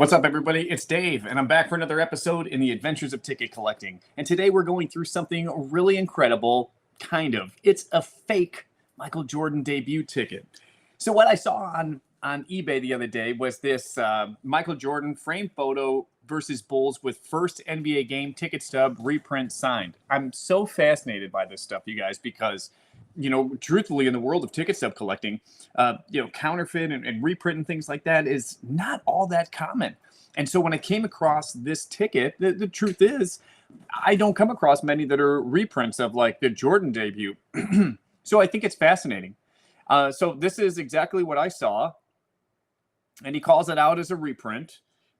What's up, everybody? It's Dave, and I'm back for another episode in the Adventures of Ticket Collecting. And today we're going through something really incredible, kind of. It's a fake Michael Jordan debut ticket. So what I saw on eBay the other day was this Michael Jordan framed photo versus Bulls with first NBA game ticket stub reprint signed. I'm so fascinated by this stuff, you guys, because truthfully, in the world of ticket stub collecting, counterfeit and reprint and things like that is not all that common. And so when I came across this ticket, the truth is, I don't come across many that are reprints of like the Jordan debut. So I think it's fascinating. So this is exactly what I saw. And he calls it out as a reprint.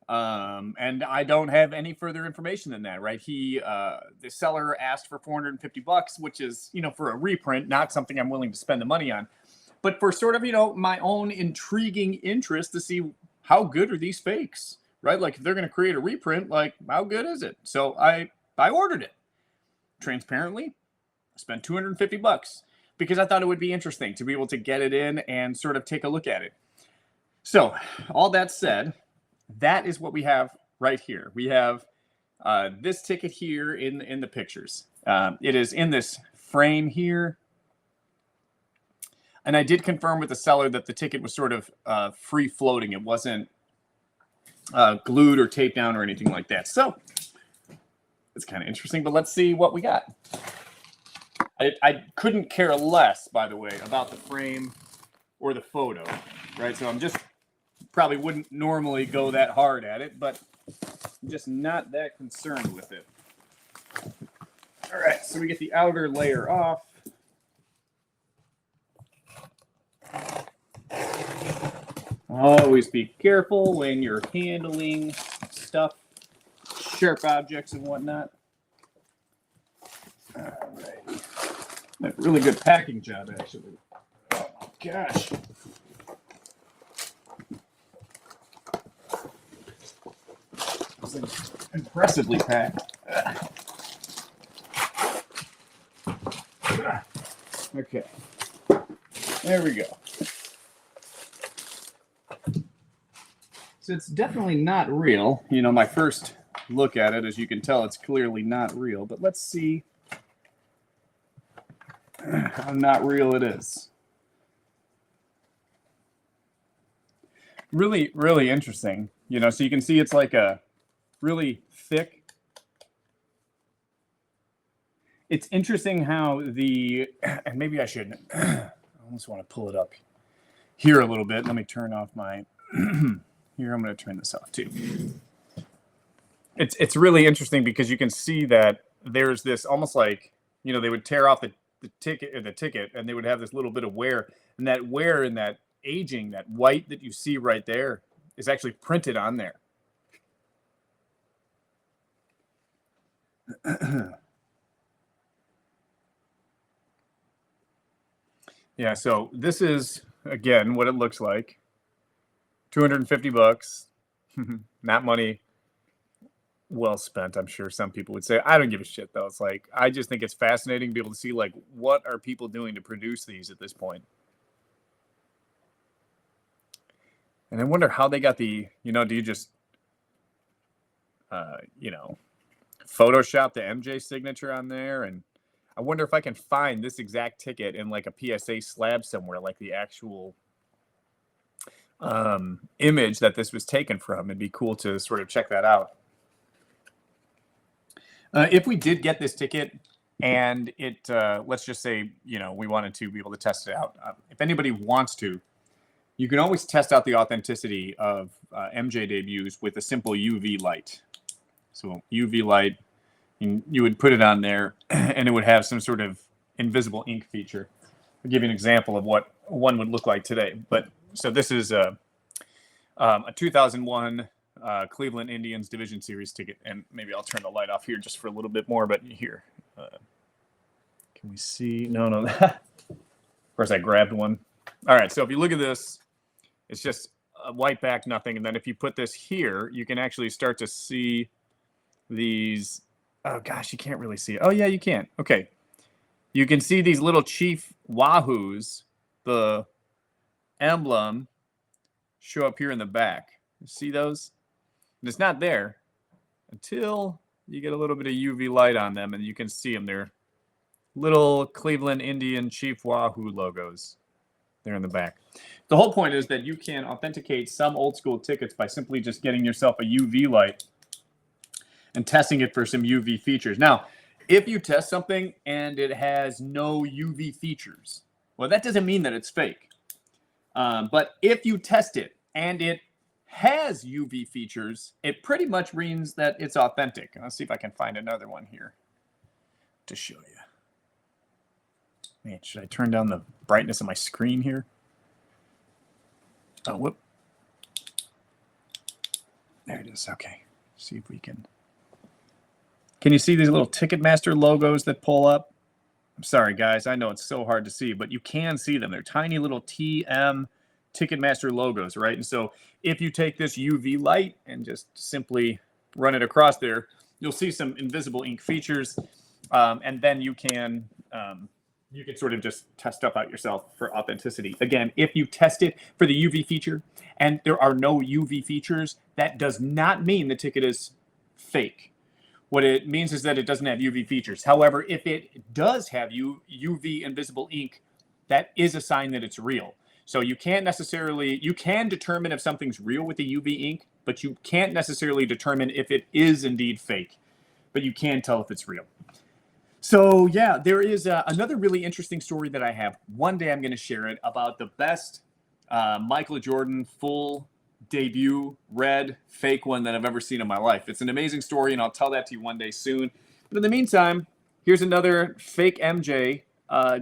And I don't have any further information than that, right? The seller asked for $450, which is, for a reprint, not something I'm willing to spend the money on, but for sort of, my own intriguing interest to see how good are these fakes, right? Like if they're going to create a reprint, like how good is it? So I ordered it transparently. I spent $250 because I thought it would be interesting to be able to get it in and sort of take a look at it. So all that said, that is what we have right here. We have this ticket here in the pictures. It is in this frame here. And I did confirm with the seller that the ticket was sort of free floating. It wasn't glued or taped down or anything like that. So it's kind of interesting, but let's see what we got. I couldn't care less, by the way, about the frame or the photo, right? So I'm just probably wouldn't normally go that hard at it, but I'm just not that concerned with it. All right, so we get the outer layer off. Always be careful when you're handling stuff, sharp objects and whatnot. All right. A really good packing job, actually. Oh my gosh. Impressively packed. Okay. There we go. So it's definitely not real. My first look at it, as you can tell, it's clearly not real. But let's see how not real it is. Really, really interesting. So you can see it's like a really thick. It's interesting how and maybe I should, I almost want to pull it up here a little bit. Let me turn off my, here, I'm going to turn this off too. It's really interesting because you can see that there's this almost like, they would tear off the ticket and they would have this little bit of wear, and that wear and that aging, that white that you see right there is actually printed on there. Yeah, so this is again what it looks like. $250. Not money well spent, I'm sure some people would say. I don't give a shit though. It's like I just think it's fascinating to be able to see like what are people doing to produce these at this point. And I wonder how they got the, do you just Photoshop the MJ signature on there? And I wonder if I can find this exact ticket in like a PSA slab somewhere, like the actual image that this was taken from. It'd be cool to sort of check that out. If we did get this ticket and it, let's just say, we wanted to be able to test it out. If anybody wants to, you can always test out the authenticity of MJ debuts with a simple UV light. So UV light, you would put it on there and it would have some sort of invisible ink feature. I'll give you an example of what one would look like today. But so this is a 2001 Cleveland Indians Division Series ticket. And maybe I'll turn the light off here just for a little bit more. But here, can we see? No. Of course, I grabbed one. All right, so if you look at this, it's just a white back, nothing. And then if you put this here, you can actually start to see these. Oh, gosh, you can't really see it. Oh, yeah, you can. Okay. You can see these little Chief Wahoos, the emblem, show up here in the back. You see those? And it's not there until you get a little bit of UV light on them, and you can see them. They're little Cleveland Indian Chief Wahoo logos there in the back. The whole point is that you can authenticate some old school tickets by simply just getting yourself a UV light and testing it for some UV features. Now, if you test something and it has no UV features, well, that doesn't mean that it's fake. But if you test it and it has UV features, it pretty much means that it's authentic. And let's see if I can find another one here to show you. Man, should I turn down the brightness of my screen here? Oh, whoop. There it is. Okay. See if we can. Can you see these little Ticketmaster logos that pull up? I'm sorry, guys. I know it's so hard to see, but you can see them. They're tiny little TM Ticketmaster logos, right? And so if you take this UV light and just simply run it across there, you'll see some invisible ink features, and then you can sort of just test stuff out yourself for authenticity. Again, if you test it for the UV feature and there are no UV features, that does not mean the ticket is fake. What it means is that it doesn't have UV features. However, if it does have UV invisible ink, that is a sign that it's real. So you can determine if something's real with the UV ink, but you can't necessarily determine if it is indeed fake. But you can tell if it's real. So yeah, there is another really interesting story that I have. One day I'm going to share it about the best Michael Jordan full debut red fake one that I've ever seen in my life. It's an amazing story, and I'll tell that to you one day soon. But in the meantime, here's another fake MJ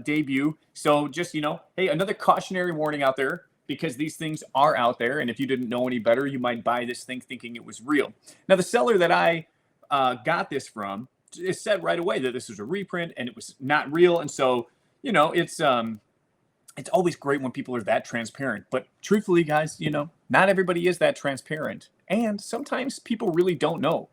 debut. So just, hey, another cautionary warning out there, because these things are out there, and if you didn't know any better, you might buy this thing thinking it was real. Now, the seller that I got this from, it said right away that this was a reprint and it was not real. And so, it's always great when people are that transparent. But truthfully, guys, not everybody is that transparent. And sometimes people really don't know.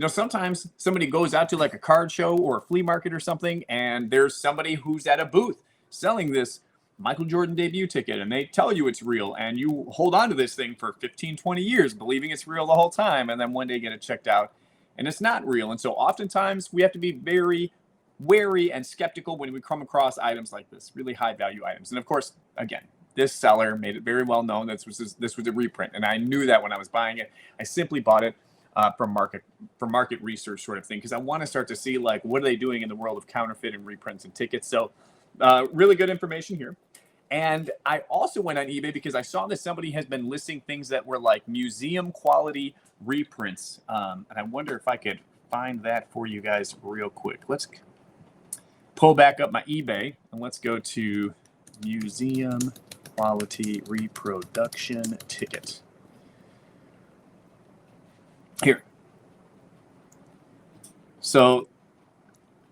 Sometimes somebody goes out to like a card show or a flea market or something, and there's somebody who's at a booth selling this Michael Jordan debut ticket, and they tell you it's real, and you hold on to this thing for 15, 20 years, believing it's real the whole time, and then one day get it checked out, and it's not real. And so oftentimes we have to be very wary and skeptical when we come across items like this, really high value items. And of course, again, this seller made it very well known that this was a reprint, and I knew that when I was buying it. I simply bought it for market research sort of thing, because I want to start to see like what are they doing in the world of counterfeit and reprints and tickets. So really good information here. And I also went on eBay because I saw that somebody has been listing things that were like museum quality reprints. And I wonder if I could find that for you guys real quick. Let's pull back up my eBay and let's go to museum quality reproduction ticket. Here. So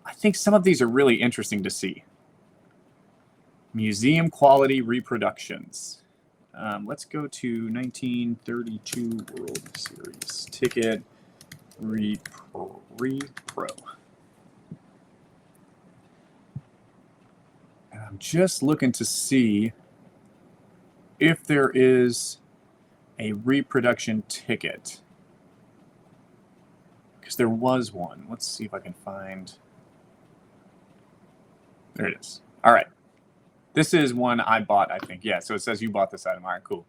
I think some of these are really interesting to see. Museum quality reproductions. Let's go to 1932 World Series ticket repro. And I'm just looking to see if there is a reproduction ticket, because there was one. Let's see if I can find. There it is. All right. This is one I bought, I think. Yeah, so it says you bought this item. All right, cool.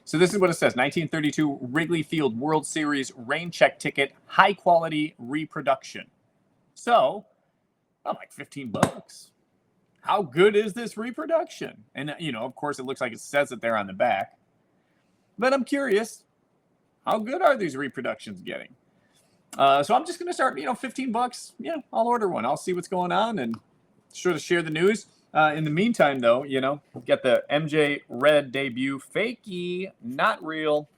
So this is what it says. 1932 Wrigley Field World Series rain check ticket, high quality reproduction. So, like $15. How good is this reproduction? And, of course, it looks like it says it there on the back. But I'm curious, how good are these reproductions getting? So I'm just going to start, $15. Yeah, I'll order one. I'll see what's going on and sure to share the news. In the meantime, though, get the MJ Red debut, fakey, not real,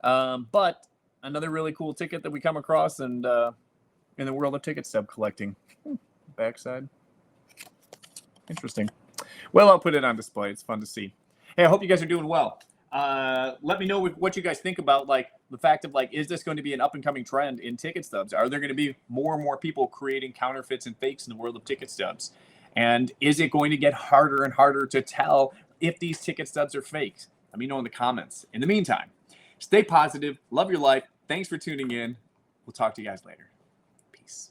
but another really cool ticket that we come across, and in the world of ticket stub collecting. Backside. Interesting. Well, I'll put it on display. It's fun to see. Hey, I hope you guys are doing well. Let me know what you guys think about the fact of is this going to be an up and coming trend in ticket stubs? Are there going to be more and more people creating counterfeits and fakes in the world of ticket stubs? And is it going to get harder and harder to tell if these ticket stubs are fakes? Let me know in the comments. In the meantime, Stay positive. Love your life. Thanks for tuning in. We'll talk to you guys later. Peace.